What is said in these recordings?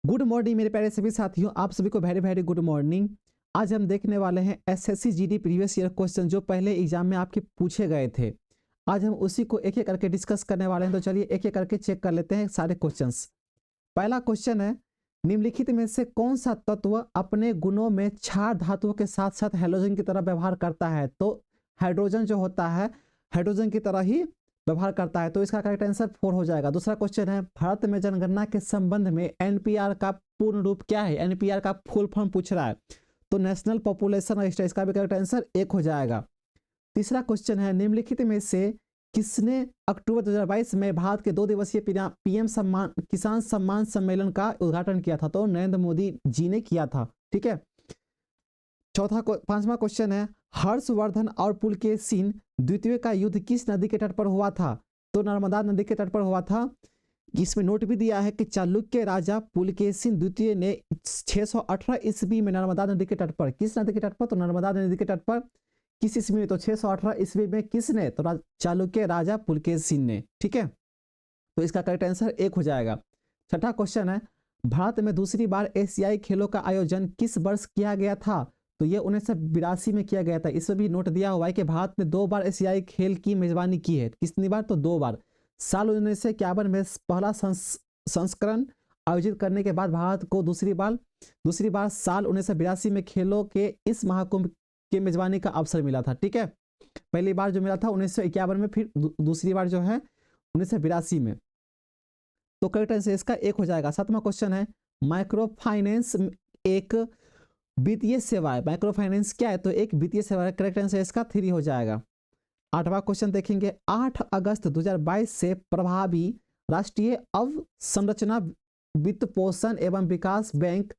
Good morning मेरे प्यारे सभी साथियों, आप सभी को वेरी वेरी गुड मॉर्निंग। आज हम देखने वाले हैं SSC GD previous year question जो पहले एग्जाम में आपके पूछे गए थे। आज हम उसी को एक एक करके डिस्कस करने वाले हैं, तो चलिए एक एक करके चेक कर लेते हैं सारे क्वेश्चंस। पहला क्वेश्चन है, निम्नलिखित में से कौन सा तत्व अपने गुणों में क्षार धातुओं के साथ साथ हाइड्रोजन की तरह व्यवहार करता है? तो हाइड्रोजन जो होता है हाइड्रोजन की तरह ही व्यवहार करता है, तो इसका करेक्ट आंसर 4 हो जाएगा। दूसरा क्वेश्चन है, भारत में जनगणना के संबंध में एनपीआर का पूर्ण रूप क्या है? एनपीआर का फुल फॉर्म पूछ रहा है, तो नेशनल पॉपुलेशन रजिस्टर, इसका भी करेक्ट आंसर 1 हो जाएगा। तीसरा क्वेश्चन है, निम्नलिखित में से किसने अक्टूबर 2022 में भारत के 2 दिवसीय पीएम सम्मान किसान सम्मान सम्मेलन का उद्घाटन किया था? तो नरेंद्र मोदी जी ने किया था। ठीक है। पांचवा क्वेश्चन है, हर्षवर्धन और पुलकेशिन द्वितीय का युद्ध किस नदी के तट पर हुआ था? तो नर्मदा नदी के तट पर हुआ था। इसमें नोट भी दिया है कि चालुक्य राजा पुलकेशिन द्वितीय ने 618 ईस्वी में नर्मदा नदी के तट पर, किस नदी के तट पर? तो नर्मदा नदी के तट पर किस ईस्वी में? तो 618 ईस्वी में। किसने? तो चालुक्य राजा पुलकेशिन ने। ठीक है, तो इसका करेक्ट आंसर 1 हो जाएगा। छठा क्वेश्चन है, भारत में दूसरी बार एशियाई खेलों का आयोजन किस वर्ष किया गया था? तो ये 1982 में किया गया था। इसमें भी नोट दिया हुआ है कि भारत ने 2 बार एशियाई खेल की मेजबानी की है। कितनी बार? तो 2 बार। साल 1951 में पहला संस्करण आयोजित करने के बाद भारत को दूसरी बार साल 1982 में खेलों के इस महाकुंभ की मेजबानी का अवसर मिला था। ठीक है, पहली बार जो मिला था 1951 में, फिर दूसरी बार जो है 1982 में। तो करेक्ट आंसर इसका 1 हो जाएगा। 7वां क्वेश्चन है, माइक्रो फाइनेंस एक वित्तीय सेवा है। माइक्रो फाइनेंस क्या है? तो एक वित्तीय सेवा है। करेक्ट आंसर इसका 3 हो जाएगा। 8वां क्वेश्चन देखेंगे, 8 अगस्त 2022 से प्रभावी राष्ट्रीय अवसंरचना वित्त पोषण एवं विकास बैंक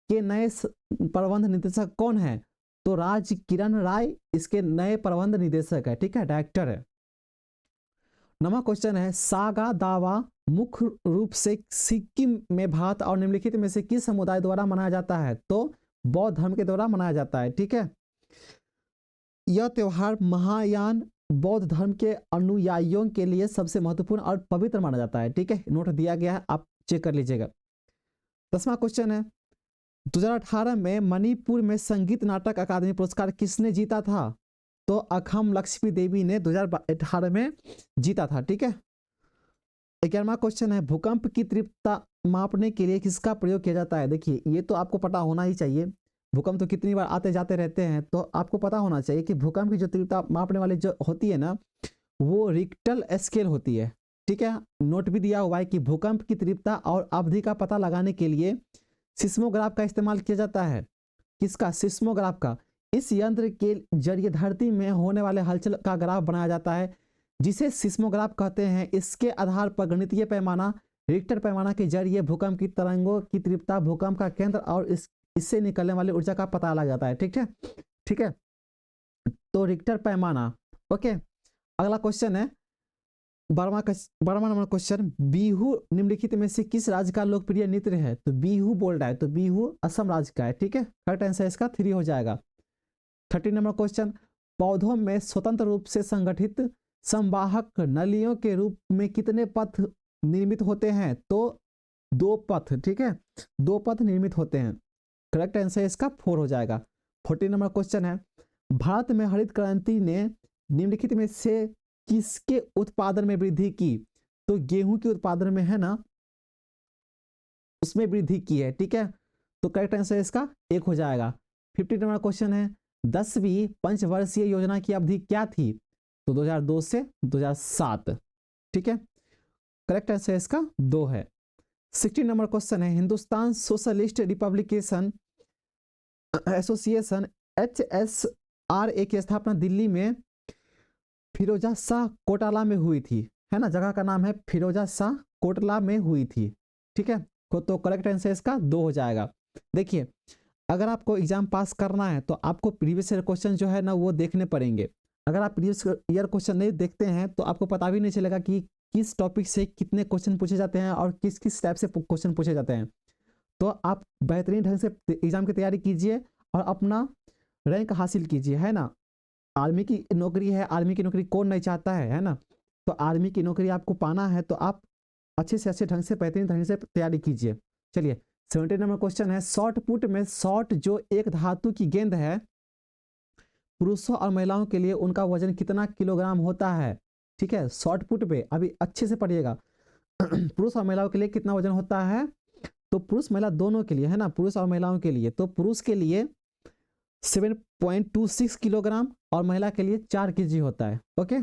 के नए प्रबंध निदेशक कौन है? तो राज किरण राय इसके नए प्रबंध निदेशक है। ठीक है, डायरेक्टर है। 9वां क्वेश्चन है, सागा दावा मुख्य रूप से सिक्किम में भारत और निम्नलिखित में से किस समुदाय द्वारा मनाया जाता है? तो बौद्ध धर्म के द्वारा मनाया जाता है। ठीक है, यह त्योहार महायान बौद्ध धर्म के अनुयायियों के लिए सबसे महत्वपूर्ण और पवित्र माना जाता है। ठीक है, नोट दिया गया है, आप चेक कर लीजिएगा। 10वां क्वेश्चन है, 2018 में मणिपुर में संगीत नाटक अकादमी पुरस्कार किसने जीता था? तो अखम लक्ष्मी देवी ने 2018 में जीता था। ठीक है। 11वां क्वेश्चन है, भूकंप की तीव्रता मापने के लिए किसका प्रयोग किया जाता है? देखिए, ये तो आपको पता होना ही चाहिए। भूकंप तो कितनी बार आते जाते रहते हैं, तो आपको पता होना चाहिए कि भूकंप की जो तीव्रता मापने वाली जो होती है ना, वो रिक्टर स्केल होती है। ठीक है, नोट भी दिया हुआ है कि भूकंप की तीव्रता और अवधि का पता लगाने के लिए सिस्मोग्राफ का इस्तेमाल किया जाता है। किसका? सिस्मोग्राफ का। इस यंत्र के जरिए धरती में होने वाले हलचल का ग्राफ बनाया जाता है, जिसे सिस्मोग्राफ कहते हैं। इसके आधार पर गणितीय पैमाना रिक्टर पैमाना के जरिए भूकंप की तरंगों की तीव्रता, भूकंप का केंद्र और इससे निकलने वाली ऊर्जा का पता लगा जाता है। ठीक है, ठीक है, तो रिक्टर पैमाना। ओके, अगला क्वेश्चन है 12वां नंबर क्वेश्चन, बिहू निम्नलिखित में से किस राज्य का लोकप्रिय नृत्य है? तो बिहू बोल रहा है, तो बिहू असम राज्य का है। ठीक है, करेक्ट आंसर इसका 3 हो जाएगा। 13 नंबर क्वेश्चन, पौधों में स्वतंत्र रूप से संगठित संवाहक नलियों के रूप में कितने पथ निर्मित होते हैं? तो 2 पथ। ठीक है, 2 पथ निर्मित होते हैं। करेक्ट आंसर इसका 4 हो जाएगा। 14 नंबर क्वेश्चन है, भारत में हरित क्रांति ने निम्नलिखित में से किसके उत्पादन में वृद्धि की? तो गेहूं के उत्पादन में है ना, उसमें वृद्धि की है। ठीक है, तो करेक्ट आंसर इसका 1 हो जाएगा। 15 नंबर क्वेश्चन है, 10वीं पंचवर्षीय योजना की अवधि क्या थी? तो 2002 से 2007। ठीक है, करेक्ट आंसर इसका 2 है। 16 नंबर क्वेश्चन है, Hindustan socialist republication association HSRA की स्थापना दिल्ली में फिरोजा शाह कोटला में हुई थी, है ना। जगह का नाम है फिरोजा शाह कोटला में हुई थी। ठीक है, तो करेक्ट आंसर इसका 2 हो जाएगा। देखिए, अगर आपको एग्जाम पास करना है तो आपको प्रीवियस ईयर क्वेश्चन जो है ना वो देखने पड़ेंगे। अगर आप प्रीवियस ईयर क्वेश्चन नहीं देखते हैं तो आपको पता भी नहीं चलेगा कि किस टॉपिक से कितने क्वेश्चन पूछे जाते हैं और किस किस टाइप से क्वेश्चन पूछे जाते हैं। तो आप बेहतरीन ढंग से एग्जाम की तैयारी कीजिए और अपना रैंक हासिल कीजिए, है ना। आर्मी की नौकरी है, आर्मी की नौकरी कौन नहीं चाहता है ना। तो आर्मी की नौकरी आपको पाना है तो आप अच्छे से अच्छे ढंग से बेहतरीन ढंग से तैयारी कीजिए। चलिए 17 नंबर क्वेश्चन है शॉर्ट पुट में शॉर्ट जो एक धातु की गेंद है, पुरुषों और महिलाओं के लिए उनका वजन कितना किलोग्राम होता है। ठीक है, शॉर्ट पुट पे अभी अच्छे से पढ़िएगा। पुरुष और महिलाओं के लिए कितना वजन होता है, तो पुरुष महिला दोनों के लिए है ना, पुरुष और महिलाओं के लिए, तो पुरुष के लिए 7.26 किलोग्राम और महिला के लिए 4 kg होता है। ओके,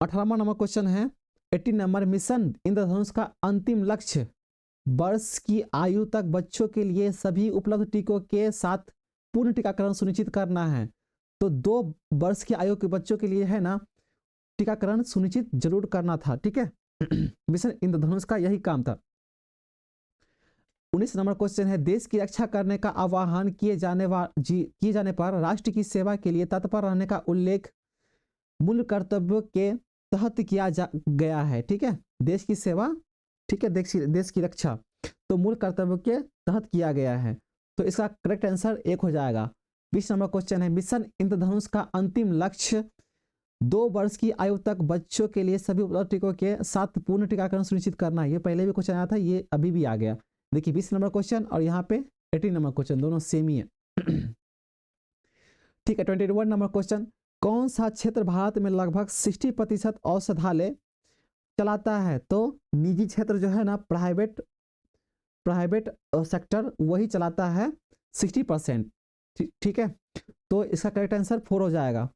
18वां नंबर क्वेश्चन है 18 नंबर, मिशन इंद्रधनुष का अंतिम लक्ष्य वर्ष की आयु तक बच्चों के लिए सभी उपलब्ध टीकों के साथ पूर्ण टीकाकरण सुनिश्चित करना है। तो 2 वर्ष की आयु के बच्चों के लिए है ना टीकाकरण सुनिश्चित जरूर करना था। ठीक है, मिशन इंद्रधनुष का यही काम था। 19 नंबर क्वेश्चन है देश की रक्षा करने का आह्वान किए जाने पर राष्ट्र की सेवा के लिए तत्पर रहने का उल्लेख मूल कर्तव्यों के तहत किया गया है। ठीक है, देश की सेवा, ठीक है, देश की रक्षा तो मूल कर्तव्यों के तहत किया गया है, तो इसका करेक्ट आंसर 1 हो जाएगा। 20 नंबर क्वेश्चन है मिशन इंद्रधनुष का अंतिम लक्ष्य 2 वर्ष की आयु तक बच्चों के लिए सभी उपलब्ध टीकों के साथ पूर्ण टीकाकरण सुनिश्चित करना है। ये पहले भी क्वेश्चन आया था, ये अभी भी आ गया। देखिए 20 नंबर क्वेश्चन और यहाँ पे 18 नंबर क्वेश्चन दोनों सेम ही है। ठीक है, 21 नंबर क्वेश्चन, कौन सा क्षेत्र भारत में लगभग 60% औषधालय चलाता है। तो निजी क्षेत्र जो है ना, प्राइवेट सेक्टर वही चलाता है 60%। ठीक है, तो इसका करेक्ट आंसर 4 हो जाएगा।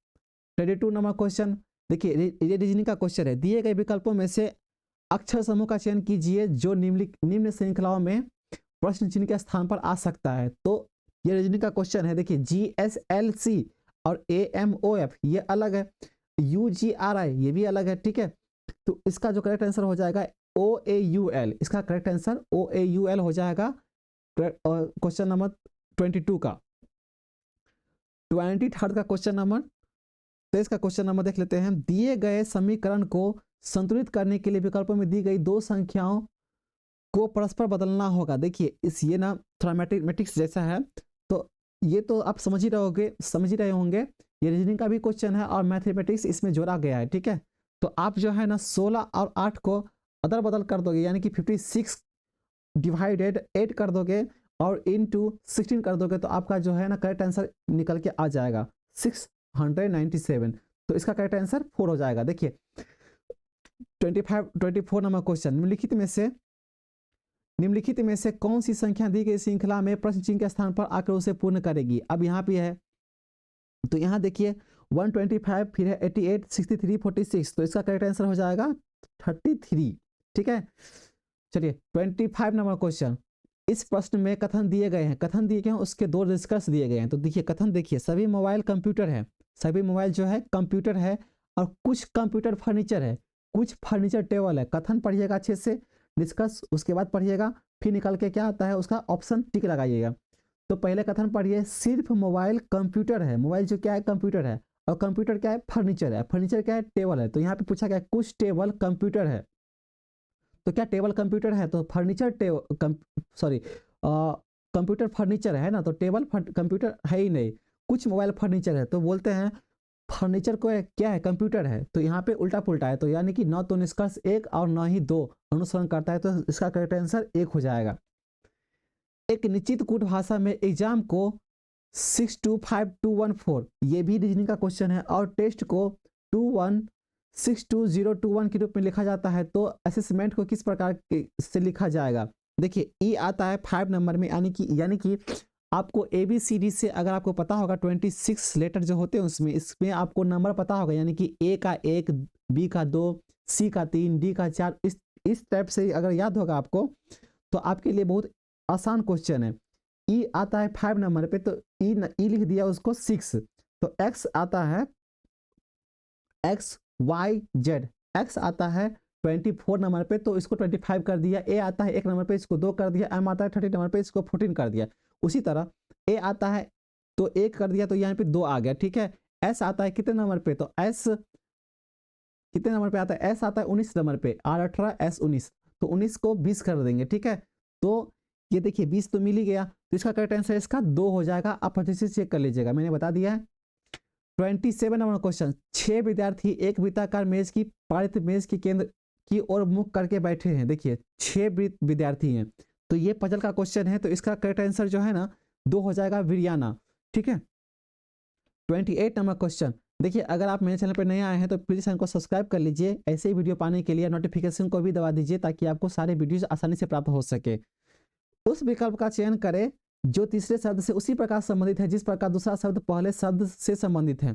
22 नंबर क्वेश्चन, देखिए ये रीजनिंग का क्वेश्चन है, दिए गए विकल्पों में से अक्षर समूह का चयन कीजिए जो निम्न श्रृंखलाओं में प्रश्न चिन्ह के स्थान पर आ सकता है। तो ये रीजनिंग का क्वेश्चन है, देखिए GSLC और AMOF ये अलग है, UGRI ये भी अलग है। ठीक है, तो इसका जो करेक्ट आंसर हो जाएगा OAUL, इसका करेक्ट आंसर OAUL हो जाएगा क्वेश्चन नंबर 22 का। 23rd का क्वेश्चन नंबर, तो इसका क्वेश्चन नंबर देख लेते हैं, दिए गए समीकरण को संतुलित करने के लिए विकल्पों में दी गई 2 संख्याओं को परस्पर बदलना होगा। देखिए इस ये ना थोड़ा मैथमेटिक्स जैसा है, तो ये तो आप समझ ही रहे होंगे, ये रीजनिंग का भी क्वेश्चन है और मैथमेटिक्स इसमें जोड़ा गया है। ठीक है, तो आप जो है ना 16 और 8 को अदल बदल कर दोगे, यानी कि 56 डिवाइडेड 8 कर दोगे और इनटू 16 कर दोगे, तो आपका जो है ना करेक्ट आंसर निकल के आ जाएगा 697। तो इसका करेक्ट आंसर 4 हो जाएगा। देखिए 24 नंबर क्वेश्चन, निम्नलिखित में से कौन सी संख्या दी गई श्रृंखला में प्रश्न चिन्ह के स्थान पर आकर उसे पूर्ण करेगी। अब यहाँ पे है, तो यहाँ देखिए 125, फिर है 88, 63, 46, तो इसका करेक्ट आंसर हो जाएगा 33। ठीक है, चलिए 25 नंबर क्वेश्चन, इस प्रश्न में कथन दिए गए हैं, उसके 2 निष्कर्ष दिए गए हैं। तो देखिए कथन, देखिए सभी मोबाइल कंप्यूटर है, सभी मोबाइल जो है कंप्यूटर है और कुछ कंप्यूटर फर्नीचर है, कुछ फर्नीचर टेबल है। कथन पढ़िएगा अच्छे से, निष्कर्ष उसके बाद पढ़िएगा, फिर निकल के क्या आता है उसका ऑप्शन टिक लगाइएगा। तो पहले कथन पढ़िए, सिर्फ मोबाइल कंप्यूटर है, मोबाइल जो क्या है कंप्यूटर है, और कंप्यूटर क्या है फर्नीचर है, फर्नीचर क्या है टेबल है। तो यहाँ पे पूछा गया कुछ टेबल कंप्यूटर है, तो क्या टेबल कंप्यूटर है, तो फर्नीचर कंप्यूटर फर्नीचर है ना, तो टेबल कंप्यूटर है ही नहीं, कुछ मोबाइल फर्नीचर है, तो बोलते हैं फर्नीचर को क्या है कंप्यूटर है। तो यहाँ पे उल्टा पुल्टा है, तो यानी कि न तो निष्कर्ष 1 और न ही 2 अनुसरण करता है, तो इसका करेक्ट आंसर 1 हो जाएगा। एक निश्चित कूट भाषा में एग्जाम को 625214 ये भी रीजनिंग का क्वेश्चन है, और टेस्ट को 21622021 के रूप में लिखा जाता है। तो असेसमेंट को किस प्रकार से लिखा जाएगा। देखिए ई आता है 5 नंबर में, यानी कि आपको ABCD से अगर आपको पता होगा 26 लेटर जो होते हैं उसमें, इसमें आपको नंबर पता होगा, यानी कि A का 1, B का 2, C का 3, D का 4, इस टाइप से अगर याद होगा आपको तो आपके लिए बहुत आसान क्वेश्चन है। ई आता है 5 नंबर पे, तो ई लिख दिया उसको 6, तो X आता है XYZ, X आता है 24 नंबर पे, तो इसको 25 कर दिया। A आता है 1 नंबर पे, इसको 2 कर दिया। M आता है 30 नंबर पे, इसको 14 कर दिया। उसी तरह A आता है तो 1 कर दिया, तो यहाँ पे 2 आ गया। ठीक है, S आता है कितने नंबर पे, तो S कितने नंबर पे आता है, S आता है 19 नंबर पे, R18 S19, तो 19 को 20 कर देंगे। ठीक है, तो ये देखिए 20 तो मिल ही गया, तो इसका करेक्ट आंसर इसका 2 हो जाएगा। आप अच्छे से चेक कर लीजिएगा, मैंने बता दिया है। 27 नंबर क्वेश्चन, 6 विद्यार्थी एक वृत्ताकार मेज की पारित मेज के केंद्र की ओर मुख करके बैठे हैं। देखिए 6 विद्यार्थी हैं, तो ये पजल का क्वेश्चन है, तो इसका करेक्ट आंसर जो है ना 2 हो जाएगा विरियाना। ठीक है, 28 नंबर क्वेश्चन। देखिए, अगर आप मेरे चैनल पर नए आए हैं तो प्लीज़ चैनल को सब्सक्राइब कर लीजिए, ऐसे ही वीडियो पाने के लिए नोटिफिकेशन को भी दबा दीजिए ताकि आपको सारे वीडियोज आसानी से प्राप्त हो सके। उस विकल्प का चयन करें जो तीसरे शब्द से उसी प्रकार संबंधित है जिस प्रकार दूसरा शब्द पहले शब्द से संबंधित है।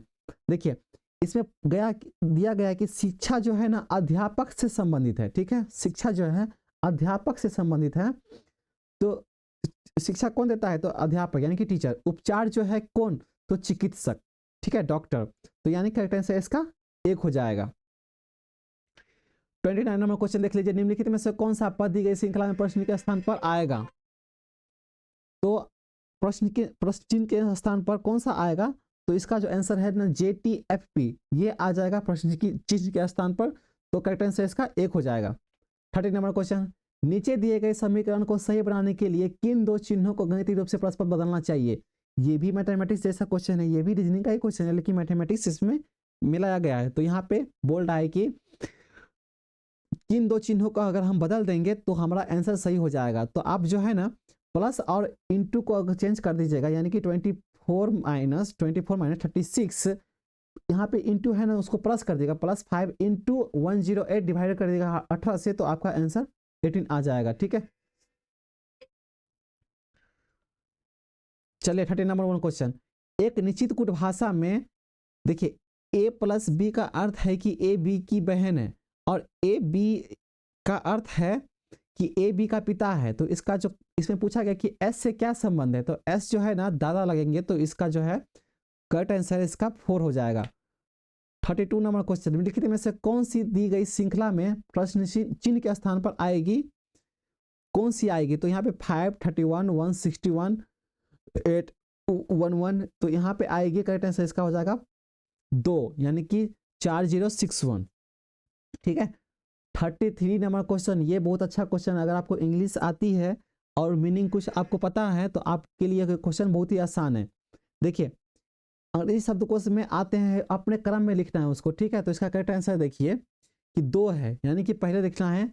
देखिए, इसमें दिया गया है कि शिक्षा जो है ना अध्यापक से संबंधित है। ठीक है, शिक्षा जो है अध्यापक से संबंधित है, तो शिक्षा कौन देता है? तो अध्यापक यानी कि टीचर। उपचार जो है कौन? तो चिकित्सक। ठीक है, डॉक्टर। तो यानी करेक्ट आंसर इसका 1 हो जाएगा। 29 नंबर क्वेश्चन देख लीजिए, निम्नलिखित में से कौन सा पद दी गई श्रृंखला में प्रश्न के स्थान पर आएगा? तो प्रश्न चिन्ह के स्थान पर कौन सा आएगा? तो इसका जो आंसर है ना JTFP, ये आ जाएगा प्रश्न चिन्ह के स्थान पर। तो करेक्ट आंसर इसका 1 हो जाएगा। 30 नंबर क्वेश्चन, नीचे दिए गए समीकरण को सही बनाने के लिए किन दो चिन्हों को गणितीय रूप से परस्पर बदलना चाहिए? ये भी मैथमेटिक्स जैसा क्वेश्चन है, ये भी रीजनिंग का ही क्वेश्चन है, लेकिन मैथमेटिक्स इसमें मिलाया गया है। तो यहाँ पे बोल्ड है कि किन दो चिन्हों को अगर हम बदल देंगे तो हमारा आंसर सही हो जाएगा। तो आप जो है ना प्लस और इंटू को अगर चेंज कर दीजिएगा, यानी कि 24 माइनस 36, यहाँ पे इंटू है ना उसको प्लस कर देगा, +5 इंटू 108 डिवाइड कर देगा 18 से, तो आपका आंसर 18 आ जाएगा। ठीक है, चलिए 30 नंबर 1 क्वेश्चन, एक निश्चित कूट भाषा में देखिए A + B का अर्थ है कि A B की बहन है, और A B का अर्थ है कि A B का पिता है। तो इसका जो इसमें पूछा गया कि S से क्या संबंध है, तो S जो है ना दादा लगेंगे, तो इसका जो है करेक्ट आंसर इसका 4 हो जाएगा। 32 नंबर क्वेश्चन, निम्नलिखित में से कौन सी दी गई श्रृंखला में प्रश्न चिन्ह के स्थान पर आएगी? कौन सी आएगी? तो यहाँ पे 5, 31, 161, 8, 11, तो यहाँ पे आएगी करेक्ट आंसर इसका हो जाएगा 2, यानी कि 4061। ठीक है, 33 नंबर क्वेश्चन, ये बहुत अच्छा क्वेश्चन, अगर आपको इंग्लिश आती है और मीनिंग कुछ आपको पता है तो आपके लिए क्वेश्चन बहुत ही आसान है। देखिए, अंग्रेजी शब्दकोश में आते हैं, अपने क्रम में लिखना है उसको। ठीक है, तो इसका करेक्ट आंसर देखिए कि 2 है, यानी कि पहले लिखना है,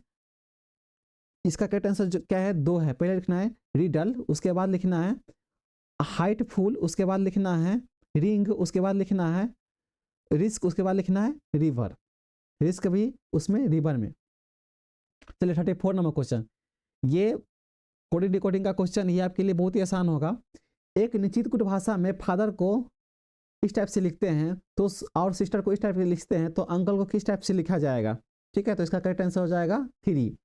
इसका करेक्ट आंसर जो क्या है 2 है। पहले लिखना है रिडल, उसके बाद लिखना है हाइटफुल, उसके बाद लिखना है रिंग, उसके बाद लिखना है रिस्क, उसके बाद लिखना है रिवर, रिस्क भी उसमें रिवर में। चलिए 34 नंबर क्वेश्चन, ये कोडिंग डिकोडिंग का क्वेश्चन, ये आपके लिए बहुत ही आसान होगा। एक निश्चित कुट भाषा में फादर को इस टाइप से लिखते हैं तो और सिस्टर को इस टाइप से लिखते हैं, तो अंकल को किस टाइप से लिखा जाएगा? ठीक है, तो इसका करेक्ट आंसर हो जाएगा 3।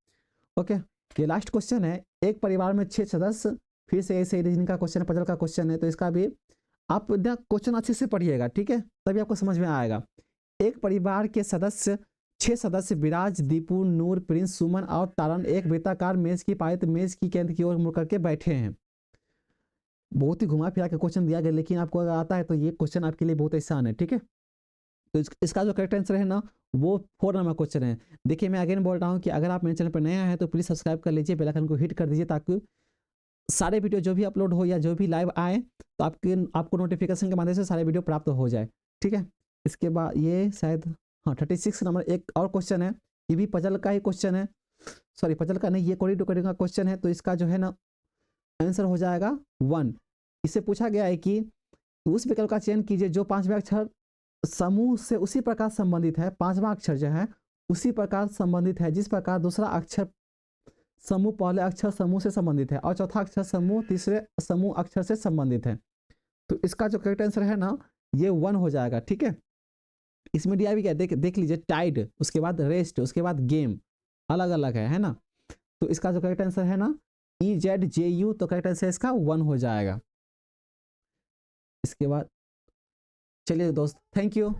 ओके, ये लास्ट क्वेश्चन है, एक परिवार में 6 सदस्य, फिर से ऐसे रीजनिंग का क्वेश्चन, पजल का क्वेश्चन है, तो इसका भी आप क्वेश्चन अच्छे से पढ़िएगा। ठीक है, तभी आपको समझ में आएगा। एक परिवार के 6 सदस्य विराज, दीपू, नूर, प्रिंस, सुमन और तारन एक वृत्ताकार मेज की पारित मेज की केंद्र की ओर मुड़ करके बैठे हैं। बहुत ही घुमा फिरा के क्वेश्चन दिया गया, लेकिन आपको अगर आता है तो ये क्वेश्चन आपके लिए बहुत आसान है। ठीक है, तो इसका जो करेक्ट आंसर है ना वो 4 नंबर क्वेश्चन है। देखिए, मैं अगेन बोल रहा हूँ कि अगर आप मेरे चैनल पर नए आए हैं तो प्लीज़ सब्सक्राइब कर लीजिए, बेल आइकन को हिट कर दीजिए, ताकि सारे वीडियो जो भी अपलोड हो या जो भी लाइव आए तो आपको नोटिफिकेशन के माध्यम से सारे वीडियो प्राप्त हो जाए। ठीक है, इसके बाद ये शायद 36 नंबर एक और क्वेश्चन है, ये भी पजल का ही क्वेश्चन है, सॉरी पजल का नहीं, ये कोडिंग डिकोडिंग का क्वेश्चन है। तो इसका जो है ना आंसर हो जाएगा 1। इससे पूछा गया है कि उस विकल्प का चयन कीजिए जो 5वें अक्षर समूह से उसी प्रकार संबंधित है, 5वां अक्षर जो है उसी प्रकार संबंधित है जिस प्रकार दूसरा अक्षर समूह पहले अक्षर समूह से संबंधित है और चौथा अक्षर समूह तीसरे समूह अक्षर से संबंधित है। तो इसका जो करेक्ट आंसर है ना ये 1 हो जाएगा। ठीक है, इसमें दिया भी क्या देख लीजिए, टाइड, उसके बाद रेस्ट, उसके बाद गेम, अलग अलग है ना। तो इसका जो करेक्ट आंसर है ना EZJU, तो करेक्ट आंसर इसका 1 हो जाएगा। इसके बाद चलिए दोस्त, थैंक यू।